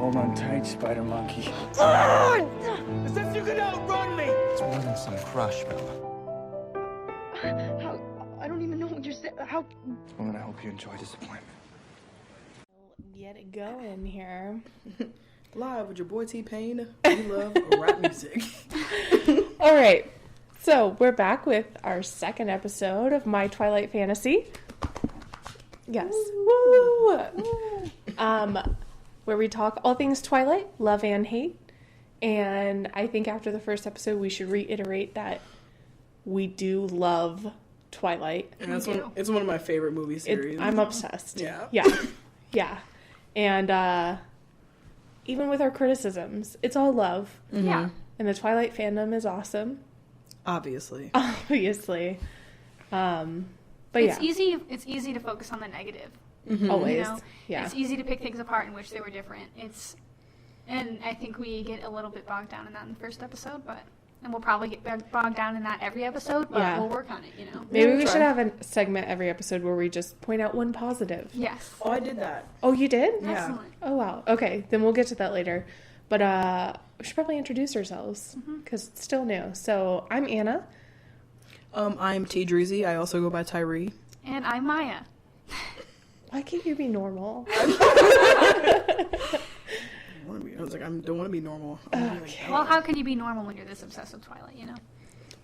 Hold on tight, spider monkey. As if you could outrun me! It's more than some crush, Bella. How? I don't even know what you're saying. How? It's one that I hope you enjoy disappointment. Get it going here. Live with your boy T-Pain. We love rap music. All right. So we're back with our second episode of My Twilight Fantasy. Yes. Woo! Where we talk all things Twilight, love and hate. And I think after the first episode, we should reiterate that we do love Twilight. And it's one of my favorite movie series. I'm obsessed. Yeah. Yeah. And even with our criticisms, it's all love. Mm-hmm. Yeah. And the Twilight fandom is awesome. Obviously. But It's easy to focus on the negative. Mm-hmm. Always. You know? Yeah. It's easy to pick things apart in which they were different. And I think we get a little bit bogged down in that in the first episode, and we'll probably get bogged down in that every episode, but we'll work on it, you know. Maybe we should have a segment every episode where we just point out one positive. Yes. Oh, I did that. Oh, you did? Yeah. Excellent. Oh, wow. Okay, then we'll get to that later. But we should probably introduce ourselves because it's still new. So I'm Anna. I'm T. Dreezy. I also go by Tyree. And I'm Maya. Why can't you be normal? I was like, I don't want to be normal. Okay. Well, how can you be normal when you're this obsessed with Twilight, you know?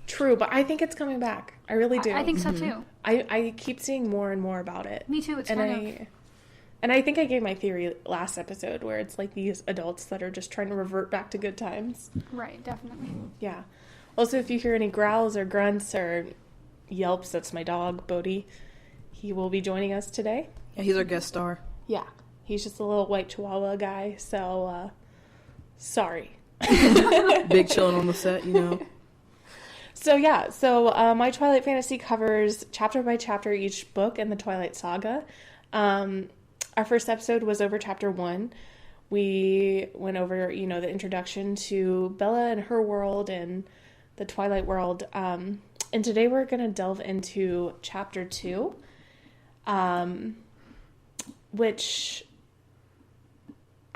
True, but I think it's coming back. I really do. I think so, too. I keep seeing more and more about it. Me too. It's And I think I gave my theory last episode where it's like these adults that are just trying to revert back to good times. Right, definitely. Yeah. Also, if you hear any growls or grunts or yelps, that's my dog, Bodhi. He will be joining us today. Yeah, he's our guest star. Yeah. He's just a little white chihuahua guy, so sorry. Big chilling on the set, you know. So My Twilight Fantasy covers chapter by chapter each book in the Twilight Saga. Our first episode was over chapter 1. We went over, the introduction to Bella and her world and the Twilight world. And today we're going to delve into chapter 2, which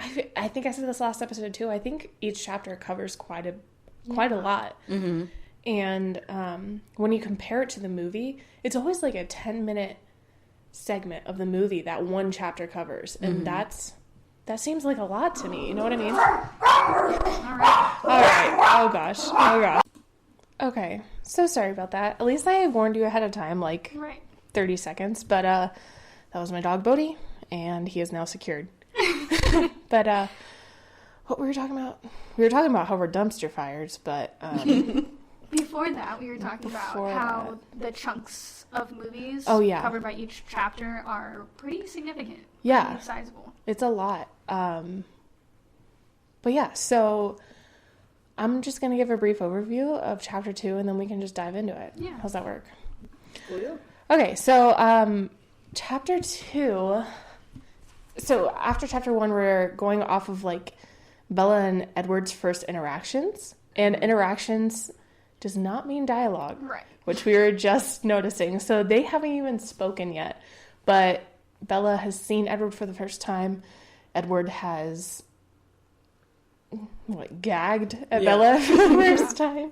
I think I said this last episode too. I think each chapter covers quite a lot. Mm-hmm. And when you compare it to the movie, it's always like a 10-minute segment of the movie that one chapter covers, and that seems like a lot to me. You know what I mean? All right. Oh gosh. Okay. So sorry about that. At least I warned you ahead of time, like 30 seconds. But that was my dog Bodhi, and he is now secured. But what were we talking about? We were talking about how we're dumpster fires, but Before that, we were talking about how the chunks of movies covered by each chapter are pretty significant. Yeah. Pretty sizable. It's a lot. But yeah, so I'm just going to give a brief overview of chapter 2, and then we can just dive into it. Yeah. How's that work? Well, yeah. Okay, so chapter 2... So after chapter 1, we're going off of, like, Bella and Edward's first interactions. And interactions does not mean dialogue. Right. Which we were just noticing. So they haven't even spoken yet. But Bella has seen Edward for the first time. Edward has, gagged at Bella for the first time.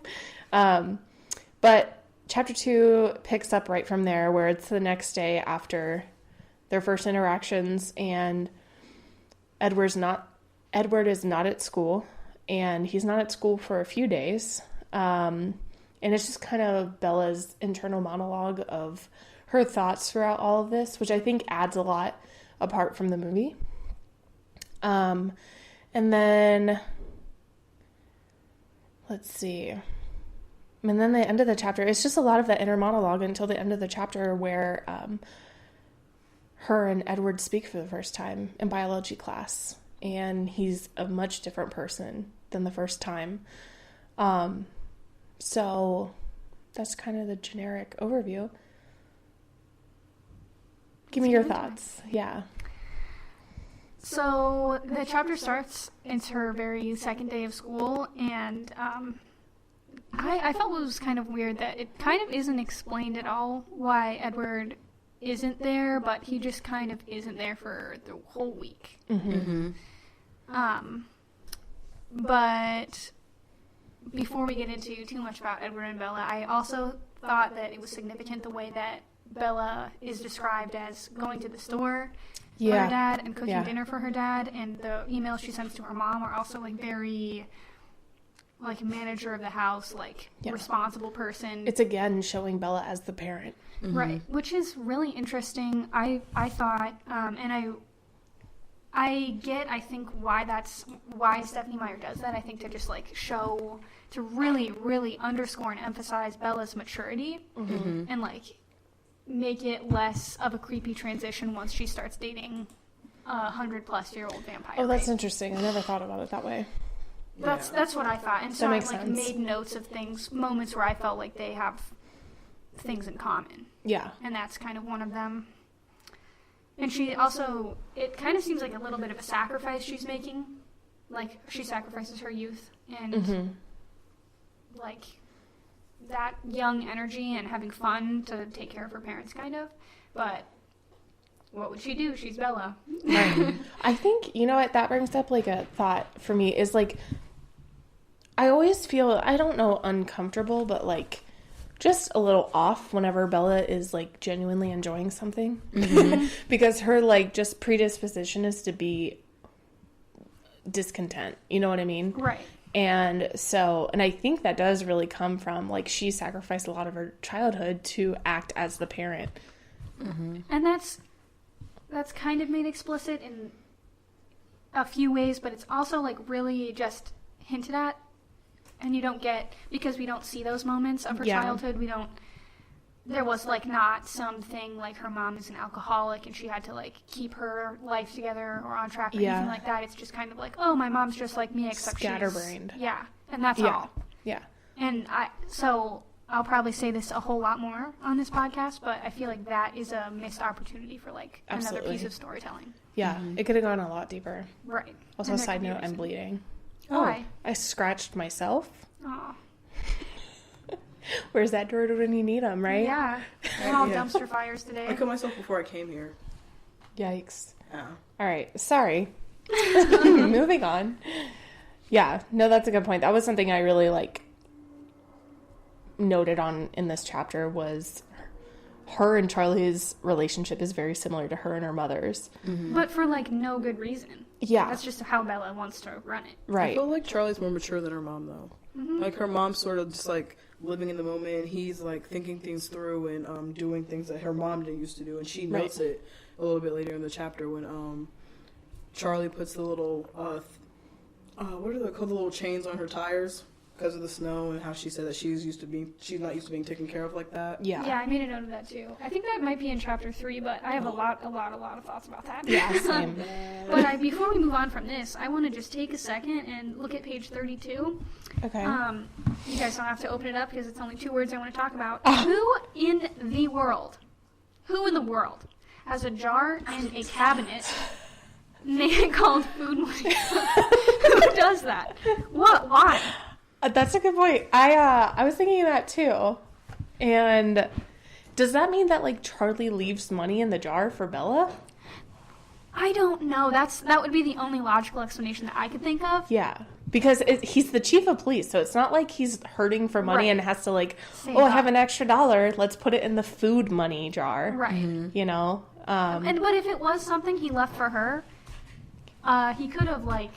But chapter 2 picks up right from there, where it's the next day after their first interactions, and Edward is not at school, and he's not at school for a few days. And it's just kind of Bella's internal monologue of her thoughts throughout all of this, which I think adds a lot apart from the movie. And then, let's see. And then the end of the chapter, it's just a lot of that inner monologue until the end of the chapter where her and Edward speak for the first time in biology class. And he's a much different person than the first time. So that's kind of the generic overview. Give me your thoughts. Yeah. So the chapter starts, it's her very second day of school, and I felt it was kind of weird that it kind of isn't explained at all why Edward isn't there, but he just kind of isn't there for the whole week. Mm-hmm. But before we get into too much about Edward and Bella, I also thought that it was significant the way that Bella is described as going to the store for her dad and cooking dinner for her dad, and the emails she sends to her mom are also like very like manager of the house, like responsible person. It's again showing Bella as the parent. Right, which is really interesting. I thought, and I think why Stephanie Meyer does that. I think to just like show, to really, really underscore and emphasize Bella's maturity and like make it less of a creepy transition once she starts dating a 100-plus-year-old vampire. Oh, that's interesting. I never thought about it that way. That's what I thought. And so I like sense. made notes of moments where I felt like they have things in common. Yeah. And that's kind of one of them. And she also, it kind of seems like a little bit of a sacrifice she's making. Like, she sacrifices her youth and, like, that young energy and having fun to take care of her parents, kind of. But what would she do? She's Bella. Right. I think, you know what, that brings up, like, a thought for me is, like, I always feel, I don't know, uncomfortable, but, like, just a little off whenever Bella is, like, genuinely enjoying something. Because her, like, just predisposition is to be discontent. You know what I mean? Right. And so, and I think that does really come from, like, she sacrificed a lot of her childhood to act as the parent. And that's kind of made explicit in a few ways, but it's also, like, really just hinted at. And you don't get, because we don't see those moments of her childhood, there was, like, not something like her mom is an alcoholic and she had to, like, keep her life together or on track or anything like that. It's just kind of like, oh, my mom's just like me, except scatterbrained. Yeah, and that's all. Yeah. And so I'll probably say this a whole lot more on this podcast, but I feel like that is a missed opportunity for, like, another piece of storytelling. Yeah, it could have gone a lot deeper. Right. Also, side note, I'm bleeding. Why? I scratched myself. Oh. Where's that dirt when you need them, right? Yeah. We're all dumpster fires today. I cut myself before I came here. Yikes. Yeah. All right. Sorry. Moving on. Yeah. No, that's a good point. That was something I really, like, noted on in this chapter was her and Charlie's relationship is very similar to her and her mother's. But for, like, no good reason. Yeah. That's just how Bella wants to run it. Right. I feel like Charlie's more mature than her mom, though. Like, her mom's sort of just, like, living in the moment. He's, like, thinking things through and doing things that her mom didn't used to do. And she notes it a little bit later in the chapter when Charlie puts the little, what are they called, the little chains on her tires because of the snow, and how she said that she's not used to being taken care of like that. Yeah. Yeah, I made a note of that too. I think that might be in chapter 3, but I have a lot of thoughts about that. Yeah, same. But before we move on from this, I want to just take a second and look at page 32. Okay. You guys don't have to open it up because it's only 2 words I want to talk about. Who in the world has a jar in a cabinet called food money? Who does that? What? Why? That's a good point. I was thinking of that too. And does that mean that, like, Charlie leaves money in the jar for Bella? I don't know. That would be the only logical explanation that I could think of. Yeah. Because he's the chief of police, so it's not like he's hurting for money and has to, like, I have an extra $1, let's put it in the food money jar. Right. You know? But if it was something he left for her, he could have, like,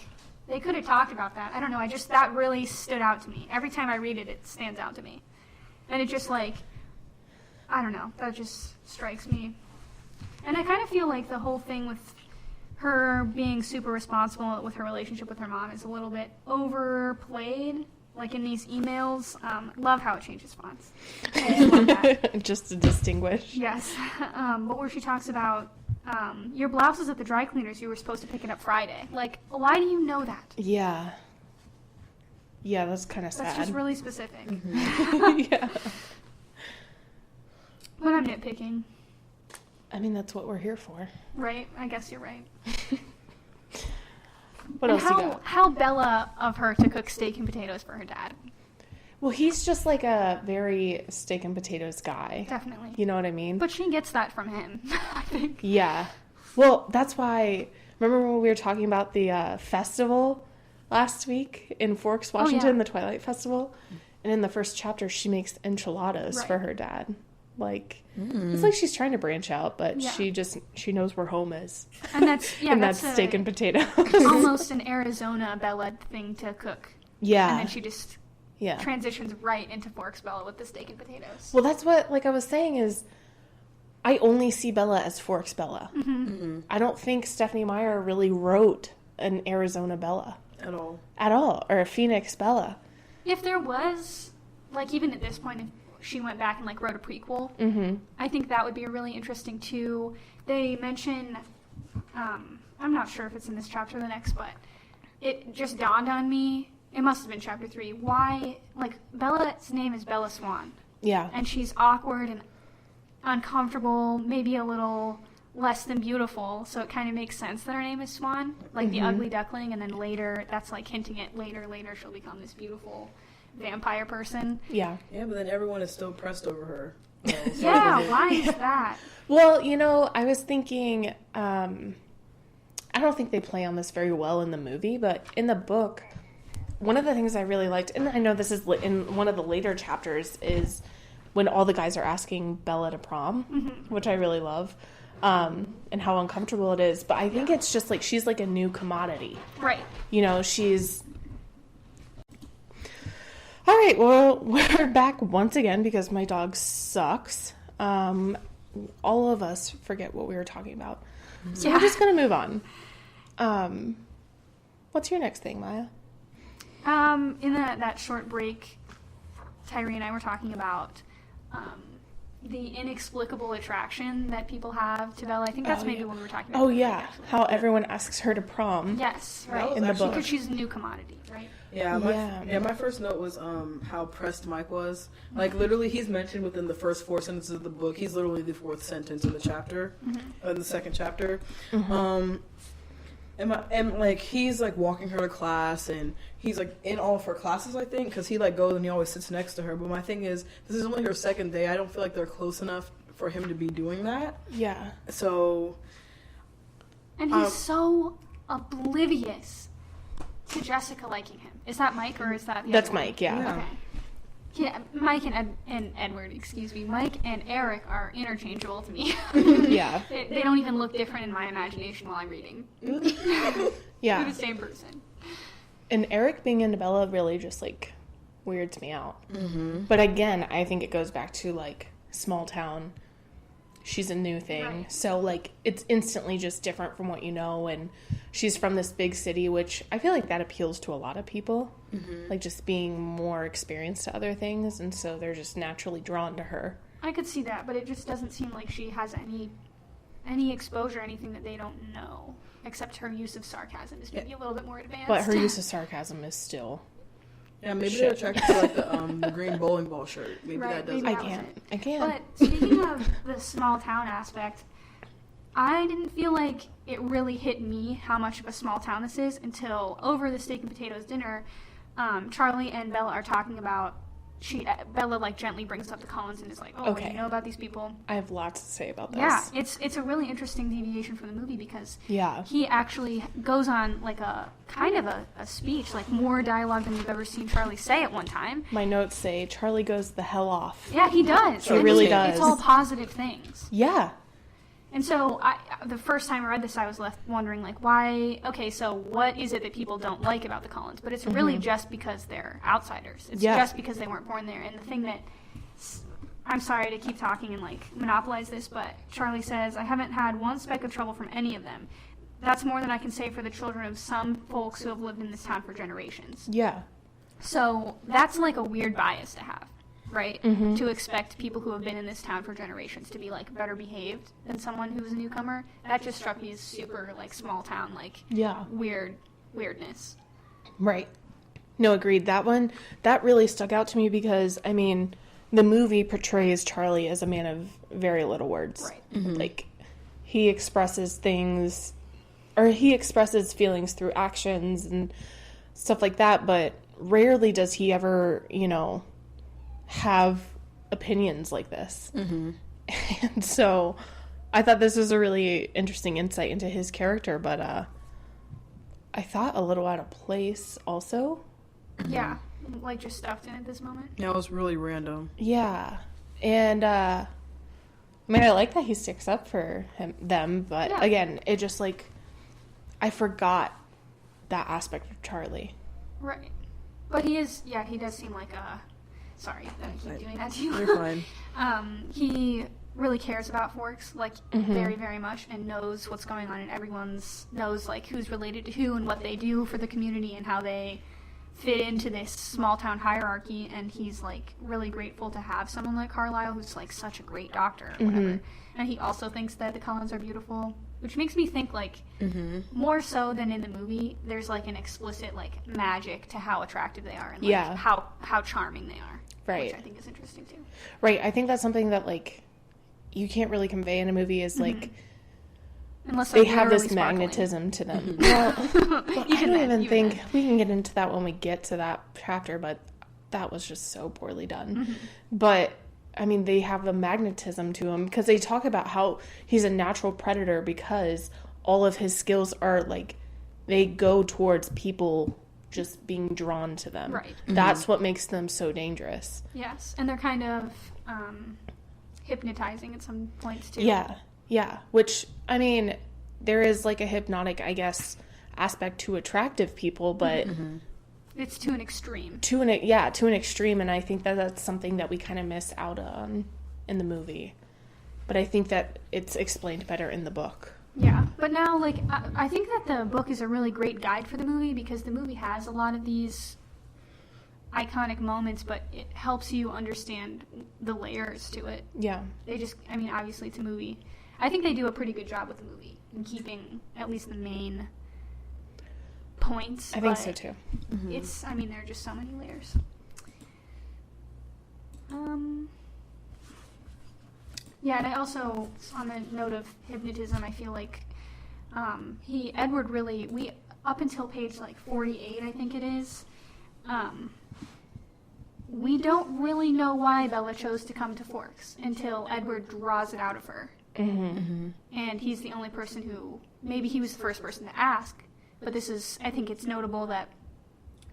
they could have talked about that. I don't know. That really stood out to me. Every time I read it, it stands out to me. And it just, like, I don't know. That just strikes me. And I kind of feel like the whole thing with her being super responsible with her relationship with her mom is a little bit overplayed. Like in these emails. Love how it changes fonts. I just love that. Just to distinguish. Yes. But where she talks about, your blouse is at the dry cleaners. You were supposed to pick it up Friday. Like, why do you know that? Yeah. Yeah, that's kind of sad. That's just really specific. Yeah. But I'm nitpicking. I mean, that's what we're here for. Right? I guess you're right. What else you got? How Bella of her to cook steak and potatoes for her dad. Well, he's just like a very steak and potatoes guy. Definitely. You know what I mean? But she gets that from him, I think. Yeah. Well, that's why remember when we were talking about the festival last week in Forks, Washington, the Twilight Festival? And in the first chapter, she makes enchiladas for her dad. Like, it's like she's trying to branch out, but she knows where home is. And that's, and that's steak and potatoes. Almost an Arizona Bella thing to cook. Yeah. And then she just transitions right into Forks Bella with the steak and potatoes. Well, that's what, like I was saying, is I only see Bella as Forks Bella. I don't think Stephanie Meyer really wrote an Arizona Bella. At all. Or a Phoenix Bella. If there was, like, even at this point, if she went back and, like, wrote a prequel, I think that would be really interesting, too. They mention, I'm not sure if it's in this chapter or the next, but it just dawned on me, it must have been chapter 3, why, like, Bella's name is Bella Swan. Yeah. And she's awkward and uncomfortable, maybe a little less than beautiful, so it kind of makes sense that her name is Swan, like the ugly duckling, and then later, that's like hinting at later she'll become this beautiful vampire person. Yeah. Yeah, but then everyone is still pressed over her. Why is that? Well, you know, I was thinking, I don't think they play on this very well in the movie, but in the book, one of the things I really liked, and I know this is in one of the later chapters, is when all the guys are asking Bella to prom, which I really love. And how uncomfortable it is. But I think it's just like she's like a new commodity. Right. You know, she's... All right, well, we're back once again because my dog sucks. All of us forget what we were talking about. So we're just going to move on. What's your next thing, Maya? In that short break, Tyree and I were talking about... the inexplicable attraction that people have to Bella. I think that's maybe what we were talking about. Oh, yeah. How everyone asks her to prom. Yes, right. In the book. Because she's a new commodity, right? My first note was how pressed Mike was. Like, literally, he's mentioned within the first 4 sentences of the book. He's literally the 4th sentence in the chapter, in the 2nd chapter. And like, he's, like, walking her to class, and he's, like, in all of her classes, I think, because he, like, goes and he always sits next to her. But my thing is, this is only her 2nd day. I don't feel like they're close enough for him to be doing that. Yeah. So... And he's so oblivious to Jessica liking him. Is that Mike, or is that the That's other Mike, one? yeah. Okay. Yeah, Mike and Edward, excuse me. Mike and Eric are interchangeable to me. Yeah. They don't even look different in my imagination while I'm reading. Yeah. They're the same person. And Eric being into Bella really just, like, weirds me out. But again, I think it goes back to, like, small town. She's a new thing. Right. So, like, it's instantly just different from what you know. And she's from this big city, which I feel like that appeals to a lot of people. Like, just being more experienced to other things. And so they're just naturally drawn to her. I could see that, but it just doesn't seem like she has any exposure, anything that they don't know. Except her use of sarcasm is maybe a little bit more advanced. But her use of sarcasm is still... Yeah, maybe they're attracted to, like, the green bowling ball shirt. Maybe that does maybe it. I can't. But speaking of the small town aspect, I didn't feel like it really hit me how much of a small town this is until over the steak and potatoes dinner, Charlie and Bella are talking about... Bella, like, gently brings up the Collins and is like, what do you know about these people? I have lots to say about this. Yeah, it's a really interesting deviation from the movie because he actually goes on, like, a kind of a speech, like, more dialogue than you've ever seen Charlie say at one time. My notes say Charlie goes the hell off. Yeah, he does. He really does. It's all positive things. Yeah. And so, the first time I read this, I was left wondering, like, why... Okay, so what is it that people don't like about the Collins? But it's really just because they're outsiders. It's just because they weren't born there. And the thing that... I'm sorry to keep talking and, like, monopolize this, but Charlie says, I haven't had one speck of trouble from any of them. That's more than I can say for the children of some folks who have lived in this town for generations. Yeah. So, that's, like, a weird bias to have. Right? To expect people who have been in this town for generations to be, like, better behaved than someone who's a newcomer. That just struck me as super, like, small town, like, weirdness. Right. No, agreed. That really stuck out to me because, I mean, the movie portrays Charlie as a man of very little words. Right. Like, he expresses things, or he expresses feelings through actions and stuff like that, but rarely does he ever, you know, have opinions like this. And so I thought this was a really interesting insight into his character, but I thought a little out of place also. Yeah, like just stuffed in at this moment. Yeah, it was really random. Yeah. And I mean, I like that he sticks up for them, but Yeah. again, it just like I forgot that aspect of Charlie. Right. But he is, yeah, he does seem like a, sorry that I keep doing that to you. You're fine. He really cares about Forks, like, very, very much, and knows what's going on in knows, like, who's related to who and what they do for the community and how they fit into this small town hierarchy, and he's, like, really grateful to have someone like Carlisle who's, like, such a great doctor or whatever. And he also thinks that the Cullens are beautiful, which makes me think, like, more so than in the movie, there's, like, an explicit, like, magic to how attractive they are and, like, Yeah. how charming they are. Right. Which I think is interesting, too. Right. I think that's something that, like, you can't really convey in a movie is, like, Unless they they're have this literally sparkling. magnetism to them. Well, I don't even think then. we can get into that when we get to that chapter, but that was just so poorly done. But I mean, they have a magnetism to him because they talk about how he's a natural predator because all of his skills are like they go towards people just being drawn to them. Right. That's what makes them so dangerous. Yes, and they're kind of hypnotizing at some points, too. Yeah. Which, I mean, there is like a hypnotic, I guess, aspect to attractive people, but It's to an extreme. to an extreme, and I think that that's something that we kind of miss out on in the movie. But I think that it's explained better in the book. Yeah, but now, like, I think that the book is a really great guide for the movie because the movie has a lot of these iconic moments, but it helps you understand the layers to it. Yeah. I mean, obviously it's a movie. I think they do a pretty good job with the movie in keeping at least the main points. I think but so too. It's, I mean, there are just so many layers. Yeah, and I also, on the note of hypnotism, I feel like Edward really, up until page like 48, I think it is, we don't really know why Bella chose to come to Forks until Edward draws it out of her. And he's the only person who, maybe he was the first person to ask, but I think it's notable that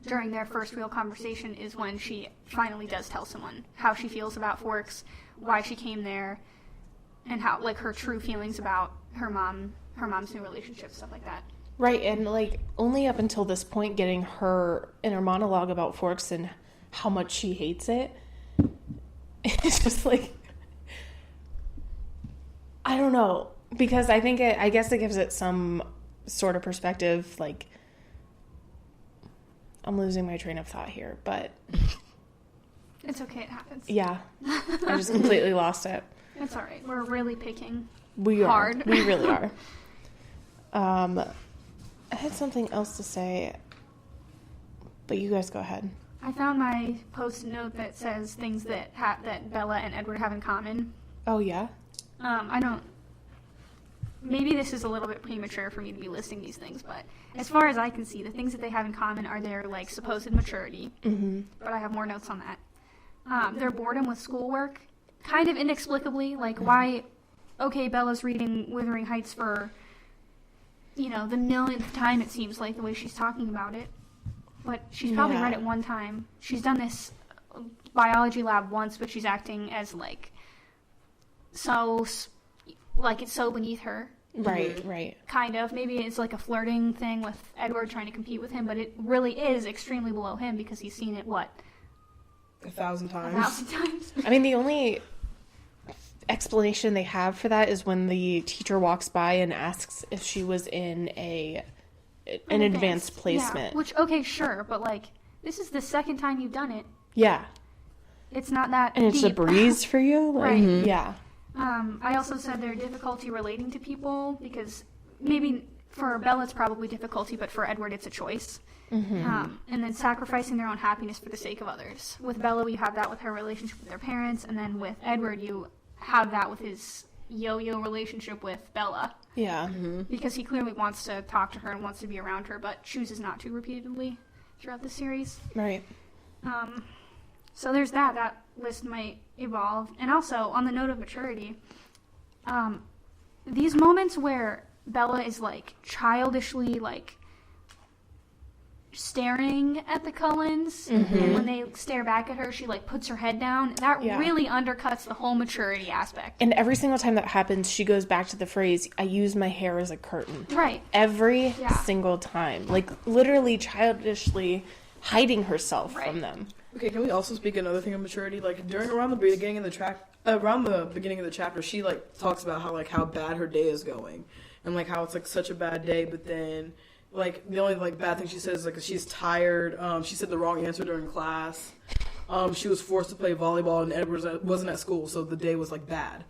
during their first real conversation is when she finally does tell someone how she feels about Forks, why she came there, and how, like, her true feelings about her mom's new relationship, stuff like that. Right, and like only up until this point getting her inner monologue about Forks and how much she hates it. It's just like I don't know, because I guess it gives it some sort of perspective. Like, I'm losing my train of thought here, but It's okay, it happens. yeah, I just completely lost it. It's alright. We're really picking We are. hard. We really are. I had something else to say, but you guys go ahead. I found my post-it note that says things that Bella and Edward have in common. Oh, yeah? Maybe this is a little bit premature for me to be listing these things, but as far as I can see, the things that they have in common are their, like, supposed maturity. But I have more notes on that. Their boredom with schoolwork, kind of inexplicably, like, why, okay, Bella's reading Wuthering Heights for, the millionth time, it seems like, the way she's talking about it. But she's probably read it one time. She's done this biology lab once, but she's acting as, like, it's so beneath her. Right. Kind of. Maybe it's like a flirting thing with Edward trying to compete with him, but it really is extremely below him because he's seen it, 1,000 times. 1,000 times? I mean, the only explanation they have for that is when the teacher walks by and asks if she was in an advanced placement. Yeah, which, okay, sure, but, like, this is the second time you've done it. Yeah. It's not that And it's deep. a breeze for you? Like, Right. Yeah. I also said their difficulty relating to people, because maybe for Bella it's probably difficulty, but for Edward it's a choice. And then sacrificing their own happiness for the sake of others. With Bella, you have that with her relationship with their parents, and then with Edward, you have that with his yo-yo relationship with Bella. Yeah. Because he clearly wants to talk to her and wants to be around her, but chooses not to repeatedly throughout the series. Right. So there's that. That list might evolve. And also, on the note of maturity, these moments where Bella is like childishly like staring at the Cullens, and when they stare back at her, she like puts her head down. That really undercuts the whole maturity aspect. And every single time that happens, she goes back to the phrase, I use my hair as a curtain. Right. Every single time. Like, literally childishly hiding herself from them. Okay, can we also speak another thing of maturity? Like, around the beginning of the chapter, she, like, talks about how bad her day is going. And, like, how it's, like, such a bad day, but then... Like, the only, like, bad thing she says is, like, she's tired. She said the wrong answer during class. She was forced to play volleyball, and Edward wasn't at school, so the day was, like, bad.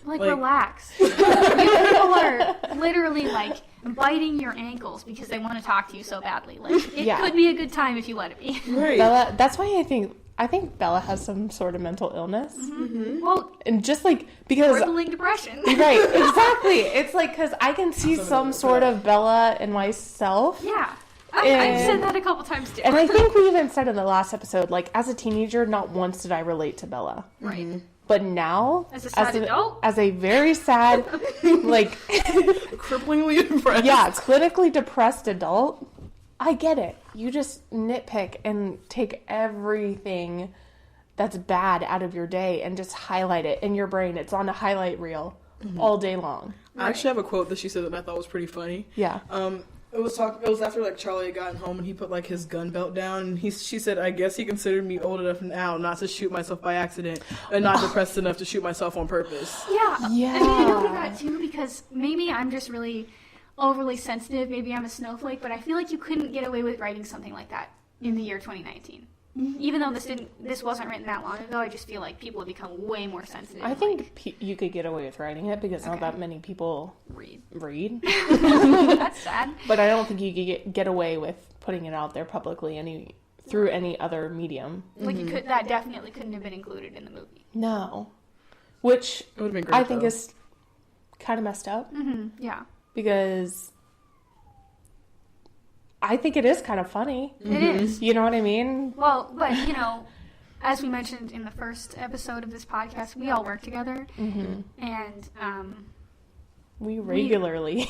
Like relax. People are literally, like, biting your ankles because they want to talk to you so badly. Like, it could be a good time if you let it be. Right. Bella, that's why I think Bella has some sort of mental illness. Well, and just, like, because... crippling depression. Right, exactly. It's, like, because I can see some sort of Bella in myself. Yeah. I've said that a couple times, too. And I think we even said in the last episode, like, as a teenager, not once did I relate to Bella. Right. But now, as a sad adult, as a very sad, like, cripplingly depressed, clinically depressed adult, I get it. You just nitpick and take everything that's bad out of your day and just highlight it in your brain. It's on a highlight reel all day long. I actually have a quote that she said that I thought was pretty funny. Yeah. It was after like Charlie had gotten home and he put like his gun belt down and she said, I guess he considered me old enough now not to shoot myself by accident and not depressed enough to shoot myself on purpose. Yeah. I mean, I don't think that too, because maybe I'm just really overly sensitive. Maybe I'm a snowflake, but I feel like you couldn't get away with writing something like that in the year 2019. Even though this wasn't written that long ago, I just feel like people have become way more sensitive. I think you could get away with writing it because not that many people read. That's sad. But I don't think you could get away with putting it out there publicly through any other medium. Like that definitely couldn't have been included in the movie. No, which it would have been great, I think is kind of messed up. Yeah, because I think it is kind of funny. It is. You know what I mean? Well, but, you know, as we mentioned in the first episode of this podcast, we all work together. And we regularly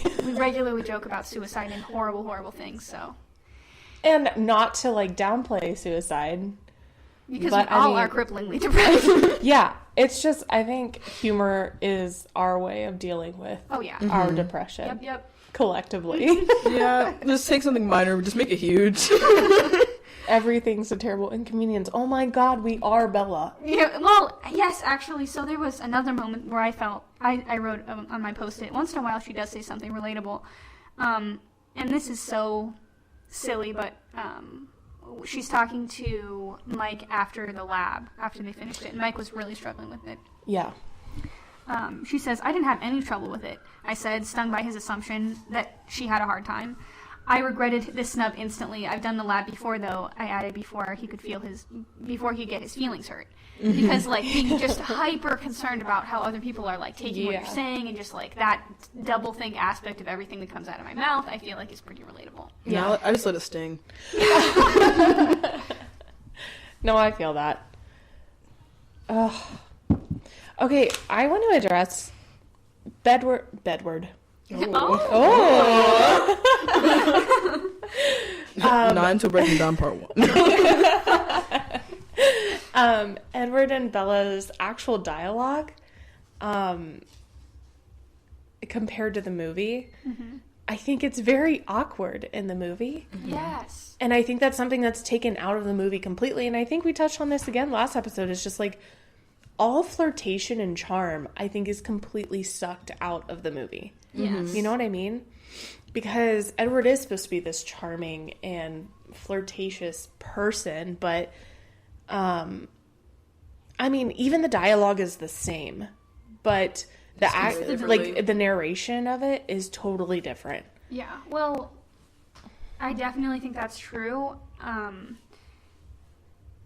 joke about suicide and horrible, horrible things, so. And not to, like, downplay suicide. Because we all are cripplingly depressed. Yeah. It's just, I think humor is our way of dealing with our depression. Yep. Collectively. Yeah, just take something minor, just make it huge. Everything's a terrible inconvenience. Oh my God, we are Bella. Yeah, well, yes, actually. So there was another moment where I felt, I wrote on my Post-it, once in a while she does say something relatable. And this is so silly, but she's talking to Mike after the lab, after they finished it. And Mike was really struggling with it. Yeah. She says, I didn't have any trouble with it. I said, stung by his assumption that she had a hard time. I regretted this snub instantly. I've done the lab before, though. I added before he could get his feelings hurt. Because, like, being just hyper concerned about how other people are, like, taking what you're saying and just, like, that double-think aspect of everything that comes out of my mouth, I feel like is pretty relatable. Yeah, I just let it sting. No, I feel that. Ugh. Okay, I want to address Bedward. Oh. Not until breaking down part 1. Edward and Bella's actual dialogue, compared to the movie, I think it's very awkward in the movie. Yes. And I think that's something that's taken out of the movie completely. And I think we touched on this again last episode. It's just like, all flirtation and charm, I think, is completely sucked out of the movie. Yes. You know what I mean? Because Edward is supposed to be this charming and flirtatious person, but, I mean, even the dialogue is the same, but the narration of it is totally different. Yeah, well, I definitely think that's true,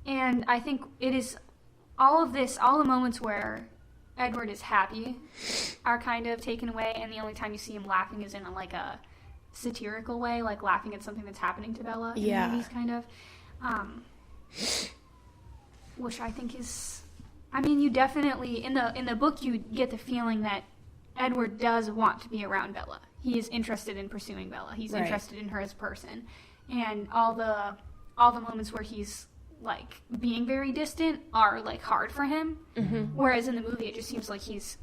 and I think it is... all the moments where Edward is happy are kind of taken away, and the only time you see him laughing is in a satirical way, like laughing at something that's happening to Bella in the movies, kind of. Which I think is, I mean, you definitely in the book you get the feeling that Edward does want to be around Bella. He is interested in pursuing Bella. He's interested in her as a person. And all the moments where he's like being very distant are like hard for him. Whereas in the movie it just seems like he's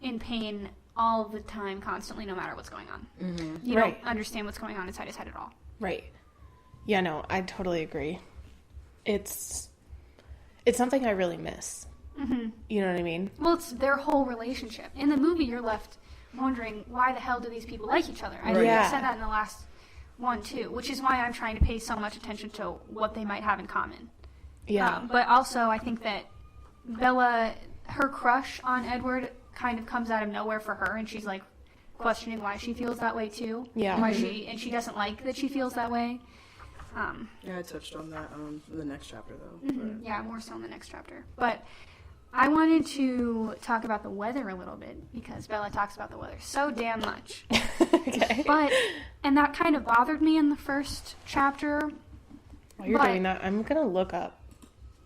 in pain all the time, constantly, no matter what's going on. You don't understand what's going on inside his head at all. Right. Yeah, no, I totally agree. It's something I really miss. You know what I mean? Well, it's their whole relationship. In the movie, you're left wondering, why the hell do these people like each other? I think I said that in the last one, too, which is why I'm trying to pay so much attention to what they might have in common. Yeah. But also, I think that Bella, her crush on Edward kind of comes out of nowhere for her, and she's, like, questioning why she feels that way, too. Yeah. Why she doesn't like that she feels that way. Yeah, I touched on that in the next chapter, though. Yeah, more so in the next chapter. But I wanted to talk about the weather a little bit, because Bella talks about the weather so damn much. Okay. And that kind of bothered me in the first chapter. While you're doing that, I'm going to look up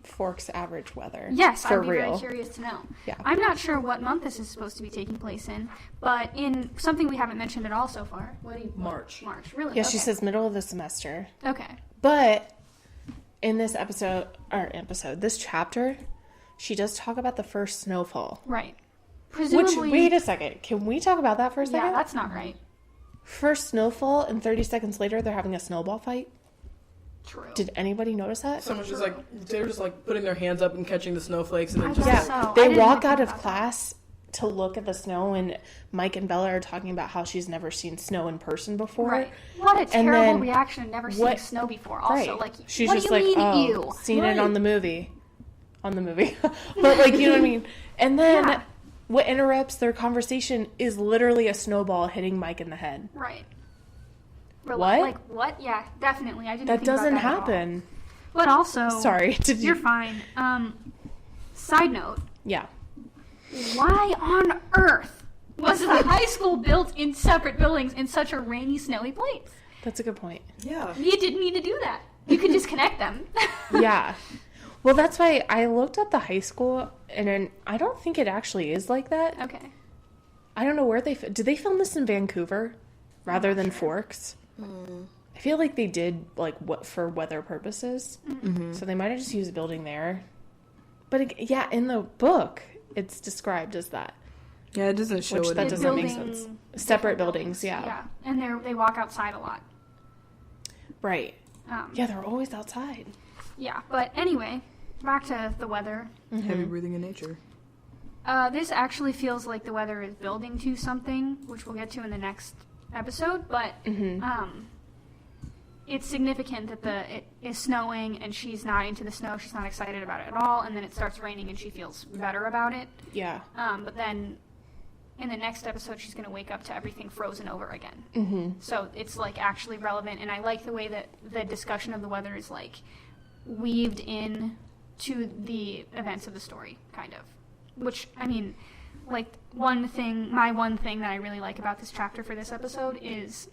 Fork's average weather. Yes, for I'd be real. very curious to know. Yeah. I'm not sure what month this is supposed to be taking place in, but in something we haven't mentioned at all so far. March. March, really? Yeah, she says middle of the semester. Okay. But in this this chapter, she does talk about the first snowfall. Right. Presumably. Which, wait a second. Can we talk about that for a second? Yeah, that's not right. First snowfall, and 30 seconds later, they're having a snowball fight. True. Did anybody notice that? Someone's just like, they're just like putting their hands up and catching the snowflakes, and then just guess like, so. I They didn't walk think out of about class to look at the snow, and Mike and Bella are talking about how she's never seen snow in person before. Right. What a And terrible then reaction. Never seen snow before. Also, like, she's what just do you like, mean, oh, ew? seen it on the movie. On the movie. But, like, you know what I mean? And then what interrupts their conversation is literally a snowball hitting Mike in the head. Right. What? Like, what? Yeah, definitely. I didn't That think about doesn't that at all. happen. But also... Sorry. You're fine. Side note. Yeah. Why on earth was the high school built in separate buildings in such a rainy, snowy place? That's a good point. yeah. You didn't need to do that. You could disconnect them. Yeah. Well, that's why I looked up the high school, and I don't think it actually is like that. Okay. I don't know where did they film this in Vancouver rather than Forks? I feel like they did, like, what for weather purposes. So they might have just used a building there. But yeah, in the book, it's described as that. Yeah, it doesn't show Which it. that in doesn't the- make sense. Separate buildings, yeah. Yeah. And they walk outside a lot. Right. Yeah, they're always outside. Yeah. But anyway, back to the weather. Heavy breathing in nature. This actually feels like the weather is building to something, which we'll get to in the next episode, but it's significant that it is snowing and she's not into the snow, she's not excited about it at all, and then it starts raining and she feels better about it. Yeah. But then in the next episode she's going to wake up to everything frozen over again. So it's like actually relevant, and I like the way that the discussion of the weather is like weaved in to the events of the story, kind of. Which, I mean, like, my one thing that I really like about this chapter for this episode is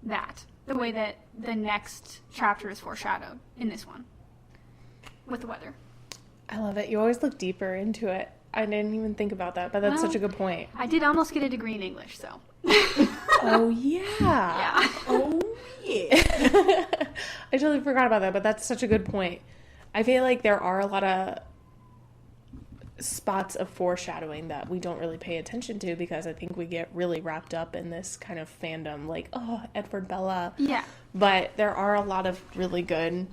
that. The way that the next chapter is foreshadowed in this one. With the weather. I love it. You always look deeper into it. I didn't even think about that, but that's such a good point. I did almost get a degree in English, so. Oh, yeah. Yeah. Oh, yeah. I totally forgot about that, but that's such a good point. I feel like there are a lot of spots of foreshadowing that we don't really pay attention to because I think we get really wrapped up in this kind of fandom, like, oh, Edward Bella. Yeah. But there are a lot of really good.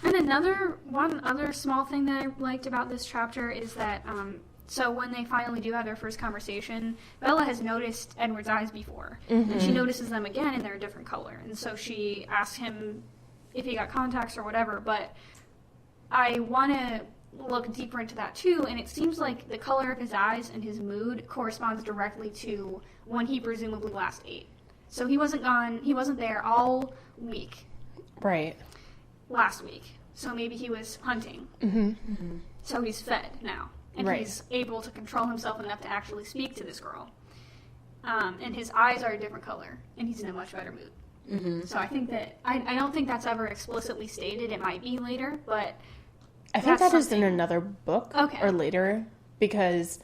And one other small thing that I liked about this chapter is that, so when they finally do have their first conversation, Bella has noticed Edward's eyes before. And she notices them again and they're a different color. And so she asks him if he got contacts or whatever, but I want to look deeper into that too, and it seems like the color of his eyes and his mood corresponds directly to when he presumably last ate. So he wasn't there all week. Right. Last week. So maybe he was hunting. So he's fed now. And he's able to control himself enough to actually speak to this girl. And his eyes are a different color, and he's in a much better mood. So I think that, I don't think that's ever explicitly stated. It might be later, but I think that's that is in something. another book Okay. or later, because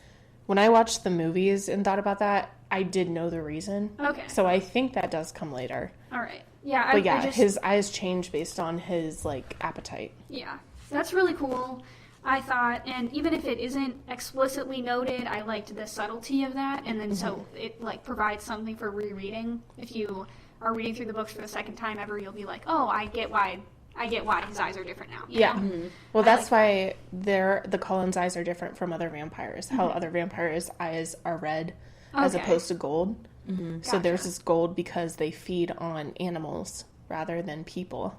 when I watched the movies and thought about that, I did know the reason. Okay. So I think that does come later. All right. Yeah. But yeah, I just, his eyes change based on his, like, appetite. Yeah. That's really cool, I thought. And even if it isn't explicitly noted, I liked the subtlety of that. And then so it, like, provides something for rereading. If you are reading through the books for the second time ever, you'll be like, oh, I get why his eyes are different now. You know? Well, that's why the Cullen's eyes are different from other vampires. How other vampires' eyes are red as opposed to gold. So theirs is gold because they feed on animals rather than people.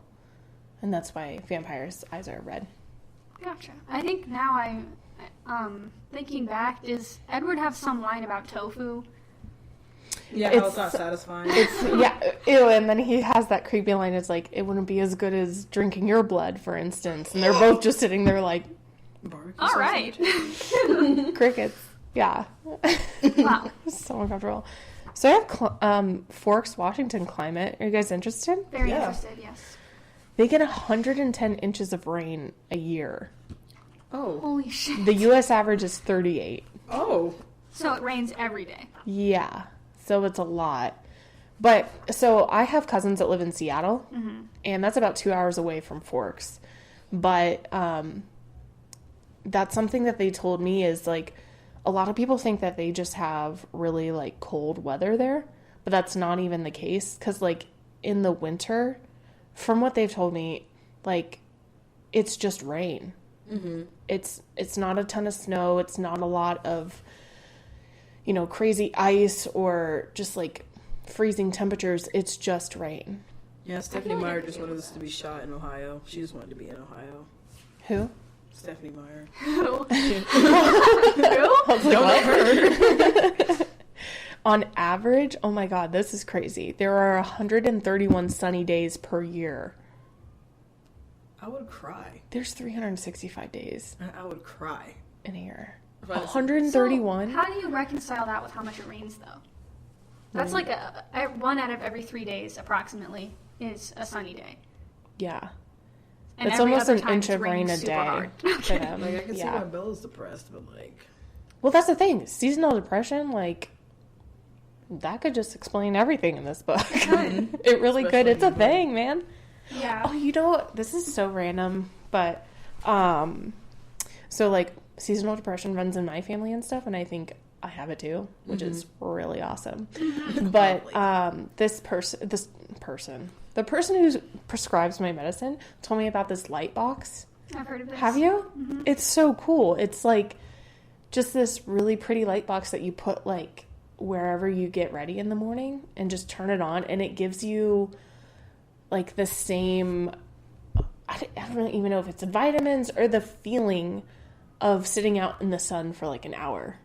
And that's why vampires' eyes are red. Gotcha. I think now I'm thinking back, does Edward have some line about tofu? Yeah, how it's not satisfying. Ew, and then he has that creepy line, it's like, it wouldn't be as good as drinking your blood, for instance. And they're both just sitting there like, all right. crickets. Yeah. Wow. So uncomfortable. So I have Forks, Washington climate. Are you guys interested? Very interested, yes. They get 110 inches of rain a year. Oh. Holy shit. The U.S. average is 38. Oh. So it rains every day. Yeah. So it's a lot. But, so I have cousins that live in Seattle, and that's about 2 hours away from Forks. But that's something that they told me is, like, a lot of people think that they just have really, like, cold weather there. But that's not even the case. Because, like, in the winter, from what they've told me, like, it's just rain. It's not a ton of snow. It's not a lot of, you know, crazy ice or just, like, freezing temperatures. It's just rain. Yeah, Stephanie Meyer just wanted this to be shot in Ohio. She just wanted to be in Ohio. Who? Stephanie Meyer. Who? On average, oh my god, this is crazy. There are 131 sunny days per year. I would cry. There's 365 days I would cry. in a year. If I was- 131? So how do you reconcile that with how much it rains, though? That's like a 1 out of every 3 days, approximately, is a sunny day. Yeah. And It's every almost other an time inch it's of rain raining a super day hard. for them. Like, I can see why Yeah. Bella's depressed, but, like... Well, that's the thing. Seasonal depression, like, that could just explain everything in this book. It really could. Especially It's a in the book. thing, man. Yeah. Oh, you know what? This is so random, but so like seasonal depression runs in my family and stuff, and I think I have it too, which is really awesome. But the person who prescribes my medicine told me about this light box. I've heard of this. Have you? It's so cool. It's like just this really pretty light box that you put like wherever you get ready in the morning and just turn it on, and it gives you like the same, I don't even know if it's vitamins or the feeling of sitting out in the sun for like an hour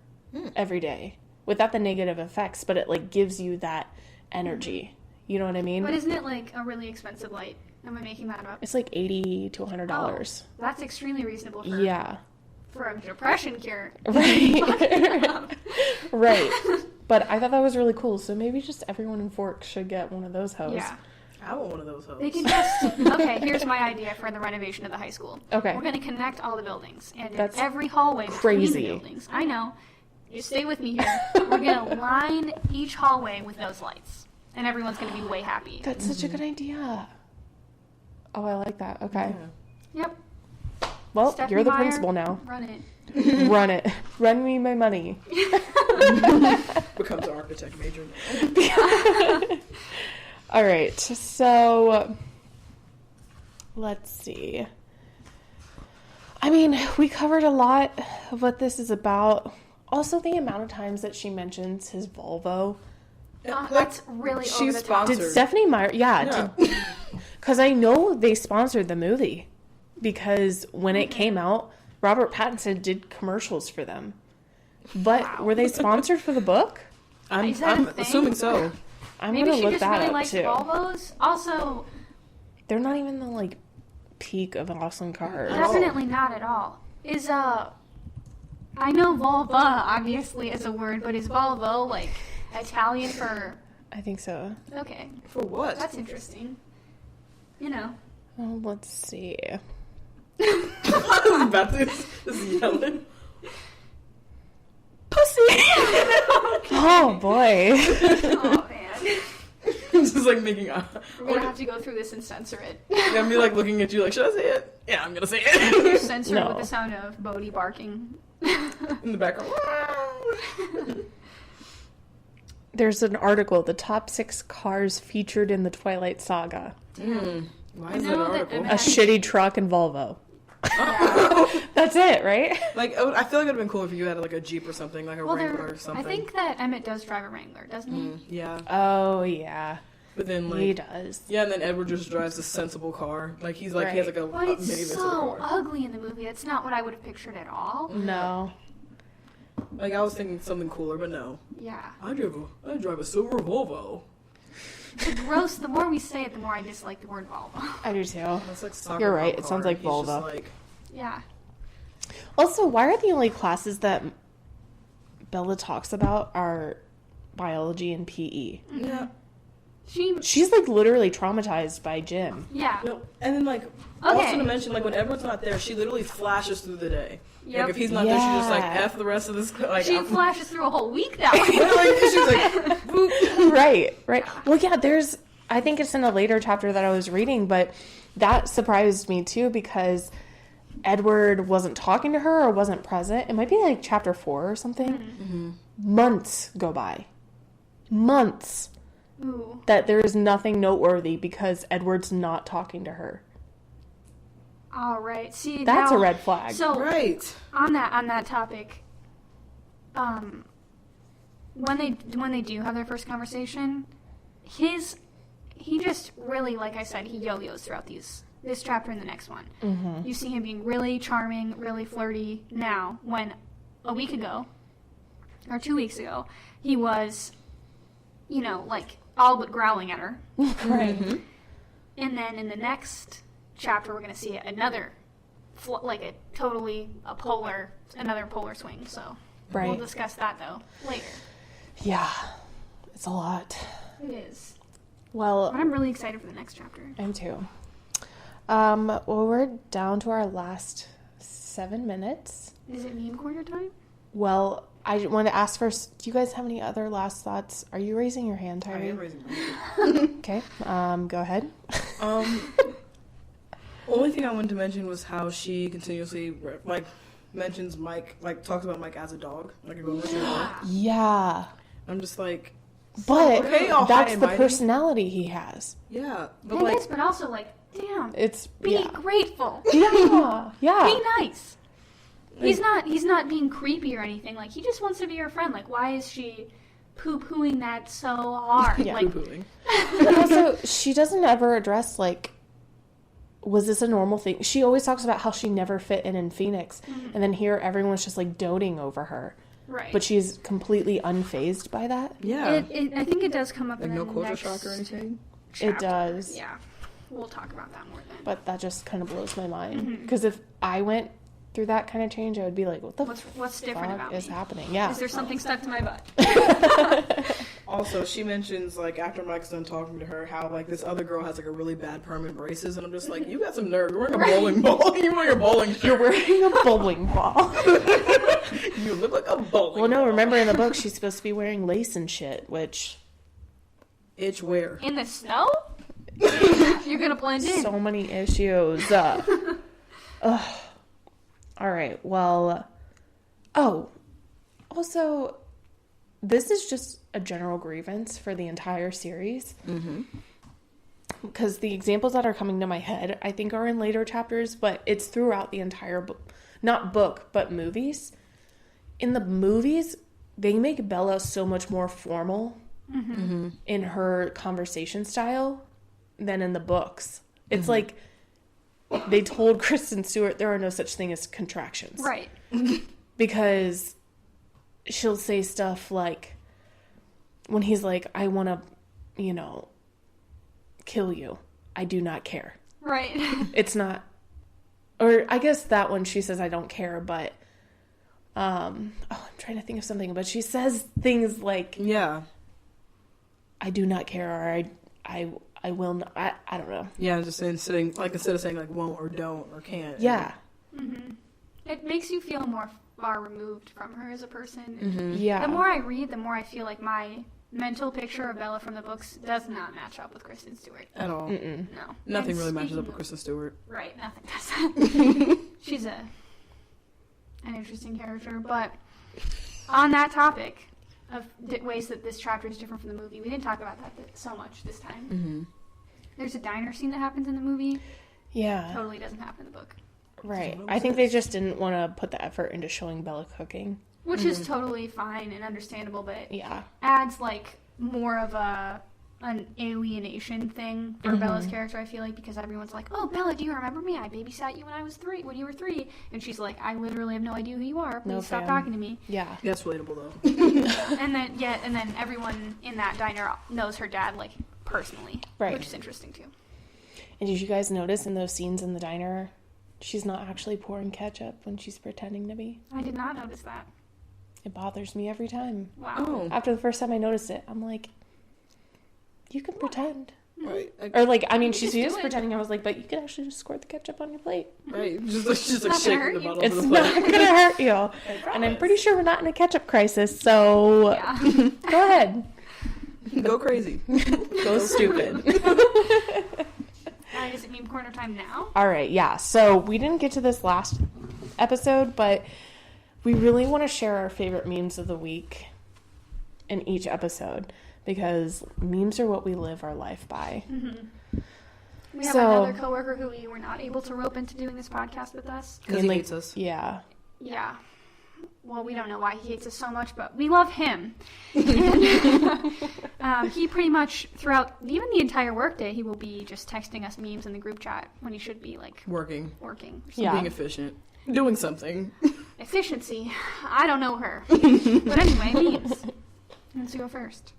every day without the negative effects, but it like gives you that energy. You know what I mean? But isn't it like a really expensive light? Am I making that up? It's like $80 to $100. That's extremely reasonable for a depression cure. Right. Right. But I thought that was really cool. So maybe just everyone in Forks should get one of those hoes. Yeah. I want one of those hoes. They can just, okay, here's my idea for the renovation of the high school. Okay. We're going to connect all the buildings. And That's in every hallway between crazy. the buildings. I know. Just stay with me here. We're going to line each hallway with those lights. And everyone's going to be way happy. That's such a good idea. Oh, I like that. Okay. Yeah. Yep. Well, Stephanie you're the Meyer, principal now. Run it. Run it. Run me my money. Becomes an architect major now. All right. So let's see. I mean, we covered a lot of what this is about. Also, the amount of times that she mentions his Volvo. That's really She's over the top. sponsored. Did Stephanie Meyer? Yeah. Because I know they sponsored the movie. Because when it came out, Robert Pattinson did commercials for them. But were they sponsored for the book? I'm Is that a thing? assuming so. I'm Maybe gonna she look just that really up likes too. Volvos. Also, They're not even the like peak of awesome cars. definitely not at all. Is I know Volva obviously as a word, but is Volvo like Italian for? I think so. Okay, For what? that's interesting. You know. Well, let's see. I was about to just yelling. Oh boy. Oh man, Just like making a. we're gonna have to go through this and censor it. Yeah, me like looking at you like, should I say it? Yeah, I'm gonna say it. Censor it No. with the sound of Bodhi barking. In the background. There's an article, the top 6 cars featured in the Twilight Saga. Why is that know an that article? A shitty truck and Volvo. That's it, right? Like, I feel like it'd have been cool if you had like a Jeep or something, like a Well, Wrangler or I something. think that Emmett does drive a Wrangler, doesn't he? Yeah. Oh, yeah. But then like. He does. Yeah, and then Edward just drives a sensible car. Like he's like he has like a But it's minivan so car. ugly in the movie. That's not what I would have pictured at all. No. Like I was thinking something cooler, but no. Yeah. I drive a silver Volvo. The gross. The more we say it, the more I dislike the word Volvo. I do too. That's like soccer You're right, cop it sounds car. like He's just Volvo. like, Yeah. Also, why are the only classes that Bella talks about are biology and PE? yeah. She's like literally traumatized by Jim. Yeah. No, and then like also to mention like when Edward's not there, she literally flashes through the day. Yep. Like if he's not there, she's just like Yeah. F the rest of this. Like She I'm, flashes through a whole week that way. like, she's like, boop. Right. Well, yeah, I think it's in a later chapter that I was reading, but that surprised me too because Edward wasn't talking to her or wasn't present. It might be like chapter 4 or something. Mm-hmm. Months go by. Months. Ooh. That there is nothing noteworthy because Edward's not talking to her. All right. See, That's now, a red flag. So Right. on that topic, when they do have their first conversation, he just really, like I said, he yo-yos throughout this chapter and the next one. Mm-hmm. You see him being really charming, really flirty now, when a week ago or 2 weeks ago he was, like all but growling at her. Right. And then in the next chapter, we're going to see another, another polar swing. So Right. we'll discuss that though later. Yeah. It's a lot. It is. Well, But I'm really excited for the next chapter. I'm too. Well, we're down to our last 7 minutes. Is it meme corner time? Well, I want to ask first, do you guys have any other last thoughts? Are you raising your hand, I Tyree? am raising my hand. Okay, go ahead. Only thing I wanted to mention was how she continuously like mentions Mike, like talks about Mike as a dog, like a golden retriever. Yeah, I'm just like, but okay, all high that's and the mighty. personality he has. Yeah, but It like, is, but also damn, It's, be yeah. grateful. Yeah, yeah. Be nice. He's not being creepy or anything. Like, he just wants to be her friend. Like, why is she poo-pooing that so hard? Yeah. Like, poo-pooing. But also, she doesn't ever address, like, was this a normal thing? She always talks about how she never fit in Phoenix. And then here, everyone's just, like, doting over her. right. But she's completely unfazed by that. Yeah, I think it does come up like in no the culture next shock or anything. It chapter. does. Yeah. We'll talk about that more then. But that just kind of blows my mind. Because if I went through that kind of change, I would be like, what the What's different fuck about is me? happening? Yeah. Is there something stuck to my butt? Also, she mentions like after Mike's done talking to her, how like this other girl has like a really bad permanent braces, and I'm just like, you got some nerve. You're wearing a bowling ball. You're wearing a bowling shirt. You're wearing a bowling ball. You look like a bowling. Well, no, ball. remember in the book, she's supposed to be wearing lace and shit, which Itch where? In the snow? You're gonna blend in. so many issues. Ugh. All right. Well, also, this is just a general grievance for the entire series. Mm-hmm. Because the examples that are coming to my head, I think, are in later chapters, but it's throughout the entire book. Not book, but movies. In the movies, they make Bella so much more formal in her conversation style than in the books. It's like they told Kristen Stewart there are no such thing as contractions. Right. Because she'll say stuff like, when he's like, I want to, kill you. I do not care. Right. It's not, or I guess that one she says I don't care, but, I'm trying to think of something, but she says things like, Yeah. I do not care, or I will not, I don't know. Yeah, just instead of saying like won't or don't or can't. Yeah. It makes you feel more far removed from her as a person. Mm-hmm. Yeah. The more I read, the more I feel like my mental picture of Bella from the books does not match up with Kristen Stewart. At all. Mm-mm. No. Nothing And really matches up speaking with Kristen Stewart. Right, nothing does. She's an interesting character, but on that topic of ways that this chapter is different from the movie, we didn't talk about that so much this time. Mm-hmm. There's a diner scene that happens in the movie. Yeah. Totally doesn't happen in the book. Right. I think they just didn't want to put the effort into showing Bella cooking. Which is totally fine and understandable, but it Yeah. adds like more of an alienation thing for Bella's character, I feel like, because everyone's like, "Oh, Bella, do you remember me? I babysat you when you were 3. And she's like, "I literally have no idea who you are. Please No, stop fam. talking to me." Yeah. That's relatable, though. And then everyone in that diner knows her dad like personally, Right. which is interesting too. And did you guys notice in those scenes in the diner, she's not actually pouring ketchup when she's pretending to be? I did not notice that. It bothers me every time. Wow. Oh. After the first time I noticed it, I'm like, you can pretend. Right. Or like, I mean, she just do was it. pretending. I was like, but you could actually just squirt the ketchup on your plate. Right. Just like Not shaking hurt the you. bottle It's of the not plate. gonna hurt you. And I'm pretty sure we're not in a ketchup crisis, so Yeah. go ahead. Go crazy. Go stupid. Is it meme corner time now? All right, yeah. So we didn't get to this last episode, but we really want to share our favorite memes of the week in each episode because memes are what we live our life by. We have So- another coworker who we were not able to rope into doing this podcast with us. Because he hates us. Yeah. Yeah. Well, we don't know why he hates us so much, but we love him. And, he pretty much, throughout even the entire workday, he will be just texting us memes in the group chat when he should be, like, Working. working. Yeah. Being efficient. Doing something. Efficiency. I don't know her. But anyway, memes. Let's go first.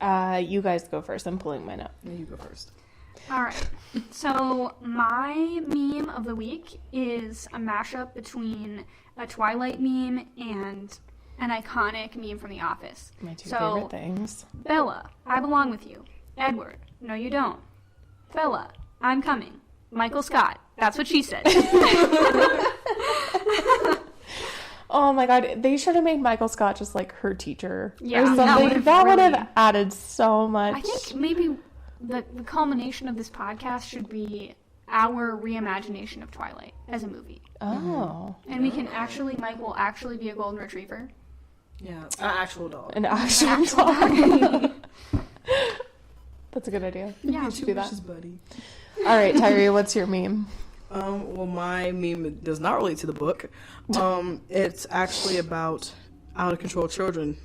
You guys go first. I'm pulling mine up. Yeah, you go first. All right. So my meme of the week is a mashup between a Twilight meme and an iconic meme from The Office. My two So, favorite things. Bella, I belong with you. Edward, no you don't. Bella, I'm coming. Michael Scott, that's what she said. Oh my god, they should have made Michael Scott just like her teacher Yeah, or that something. would've That would really- have added so much. I think maybe the culmination of this podcast should be our reimagination of Twilight as a movie. Oh, And we can actually, Mike will actually be a golden retriever. Yeah. An actual dog. an actual dog. That's a good idea. Yeah. We should do that. buddy. All right, Tyree, what's your meme? Well, my meme does not relate to the book. It's actually about out of control children.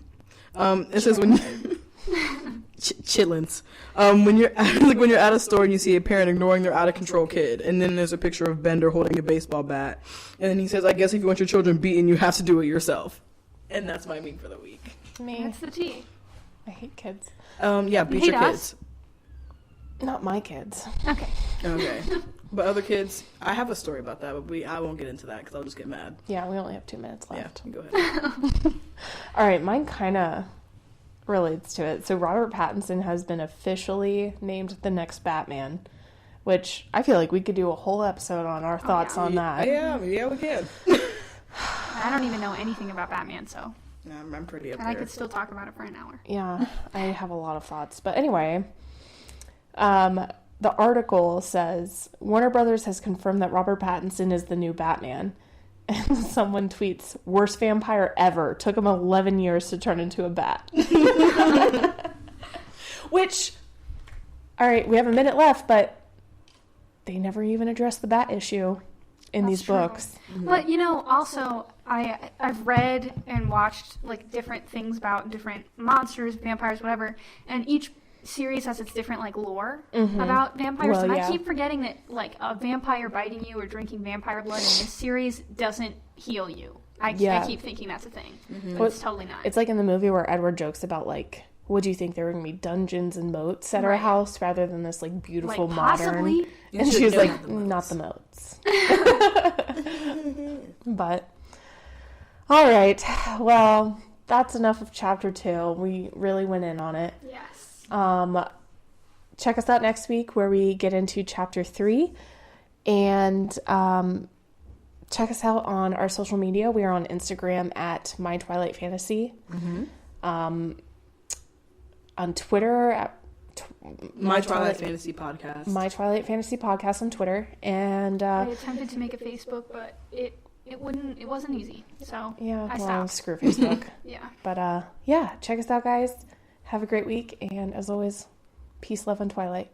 It says when chitlins. When you're when you're at a store and you see a parent ignoring their out of control kid, and then there's a picture of Bender holding a baseball bat, and then he says, "I guess if you want your children beaten, you have to do it yourself." And that's my meme for the week. Me. That's the T. I hate kids. Yeah, beat hate your us? kids. Not my kids. Okay. Okay. But other kids, I have a story about that, but I won't get into that because I'll just get mad. Yeah, we only have 2 minutes left. Yeah, go ahead. All right, mine kind of relates to it. So Robert Pattinson has been officially named the next Batman, which I feel like we could do a whole episode on our thoughts on that. Yeah, we can. I don't even know anything about Batman, so. Yeah, I'm pretty up And I there. could still talk about it for an hour. Yeah, I have a lot of thoughts. But anyway, the article says Warner Brothers has confirmed that Robert Pattinson is the new Batman. And someone tweets, worst vampire ever. Took him 11 years to turn into a bat. Which, all right, we have a minute left, but they never even addressed the bat issue in That's these true. books. But, you know, also, I've read and watched, like, different things about different monsters, vampires, whatever, and each series has its different, like, lore about vampires, Well, and yeah. I keep forgetting that, like, a vampire biting you or drinking vampire blood in this series doesn't heal you. I keep thinking that's a thing, but it's totally not. It's like in the movie where Edward jokes about, like, would you think there were going to be dungeons and moats at our Right. house rather than this, like, beautiful Like, modern... possibly. And she was Yeah, like, not the moats. not the moats. But, all right. Well, that's enough of chapter 2. We really went in on it. Yes. Check us out next week where we get into chapter 3. And check us out on our social media. We are on Instagram at My Twilight Fantasy. On Twitter at My Twilight Fantasy Podcast. My Twilight Fantasy Podcast on Twitter. And I attempted to make a Facebook, but it wasn't easy. So I stopped. Screw Facebook. Yeah. But check us out, guys. Have a great week, and as always, peace, love, and Twilight.